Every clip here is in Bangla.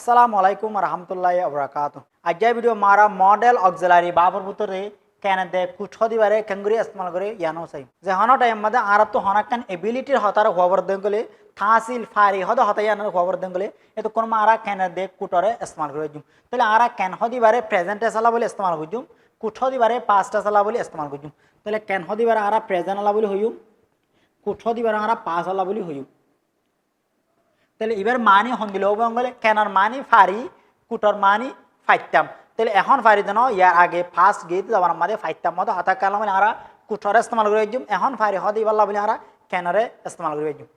আসসালামু আলাইকুম রহমতুল্লাহি ওবরাকাতু আজকের ভিডিও মারা মডেল অক্সিলারি বাবর ভিতরে কেন দে কুছ দিবারে কেঙ্গুরি ইস্তেমাল করে ইয়ানো চাই যে হন টাইম মধ্যে আর তো হনাকান এবিলিটির হতার খবর দেঙ্গলে থাসিল ফারি হদ হতায়ানোর খবর দেঙ্গলে এত কোন মারা কেন দে কুটরে ইস্তেমাল করে জুম তাহলে আরা কেন দিবারে প্রেজেন্টে সালা বলে ইস্তেমাল করে জুম কুছ দিবারে পাস্টে সালা বলে ইস্তেমাল করে জুম তাহলে কেন দিবারে আরা প্রেজেন্ট আলা বলে হইম কুছ দিবারে আরা পাস আলা বলে হইম তাহলে এবার মানি হন্দিল বঙ্গলে কেনার মানি ফারি কুটর মানি ফাইতাম তাহলে এখন ফারি দেন ইয়ার আগে ফার্স্ট গেট যাবার আমাদের ফাইতাম মতো হাতা কালাম বলে আরা কুটরে ইস্তেমাল করে জুম এখন ফারি হদি বাল্লা বলে আরা কেনারে ইস্তেমাল করে জুম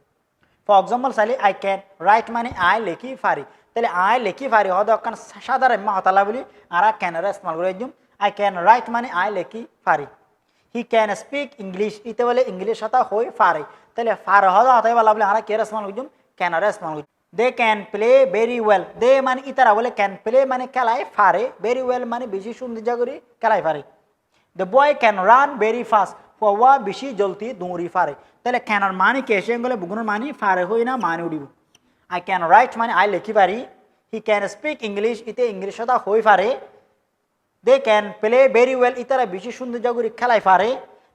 ফর এক্সাম্পল চাইলে আই ক্যান রাইট মানে আই লেখি ফারি তাহলে আই লেখি ফারি হদ অকান সাধারণ মা হতালা বলি আরা কেনারে ইস্তেমাল করে জুম আই ক্যান রাইট মানে আই লেখি ফারি হি ক্যান স্পিক ইংলিশ ইতে বলে ইংলিশ হতা হই ফারি তাহলে ফার হদ হতাই বাল্লা বলে আরা কে ইস্তেমাল করে জুম ক্যানারে ইস্তেমাল করে they can play very well they মানে ইতারা বলে ক্যান প্লে মানে খেলায় ফারে ভেরি ওয়েল মানে বেশি সুন্দর করে খেলায় ফারে the boy can run very fast ফওয়া বেশি জলদি দৌড়ি ফারে তাহলে ক্যানার মানে কেসে গেলে বুগুনের মানে ফারে হই না মানে উড়িব আই ক্যান রাইট মানে আই লেখি পারি হি ক্যান স্পিক ইংলিশ ইতে ইংলিশ হতা হই ফারে they can play very well ইতারা বেশি সুন্দর করে খেলায় ফারে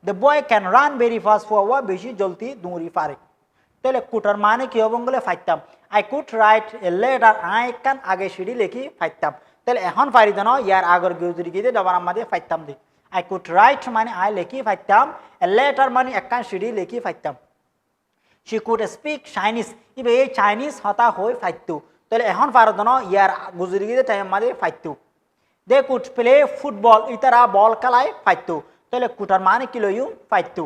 the boy can run very fast ফওয়া বেশি জলদি দৌড়ি ফারে তাহলে কুটার মানে কি হবো বলে ফাইতাম I could write a letter I can আগে সিঁড়ি লেখি ফাইতাম তাহলে এখন ফারি দেন ইয়ার আগর গিয়ে গিয়ে যাবার আমাদের ফাইতাম দি আই কুড রাইট মানে আই লেখি ফাইতাম এ লেটার মানে একখান সিঁড়ি লেখি ফাইতাম সি কুড স্পিক চাইনিজ ইবে এই চাইনিজ হতা হয়ে ফাইতু তাহলে এখন ফারত দেন ইয়ার গুজরি গিয়ে টাইম আমাদের ফাইতু দে কুড প্লে ফুটবল ইতারা বল খেলায় ফাইতু তাহলে কুটার মানে কি লইউ ফাইতু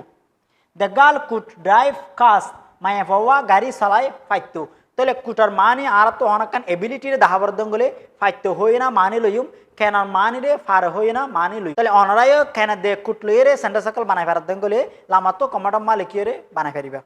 the girl could drive car মায়া ফওয়া গাড়ি চালায় ফাইতো তাহলে কুটার মানে আর তো অনেকখান এবিলিটিরে দাহাবার দঙ্গলে ফাইতো হই না মানি লইম কেনার মানি রে ফার হই না মানি লই তাহলে অনারায় কেনা দে কুট লইরে সেন্টার সার্কেল বানাই ফার দঙ্গলে লামাতো কমাটাম্মা লিখিয়ে বানাই ফারিবা।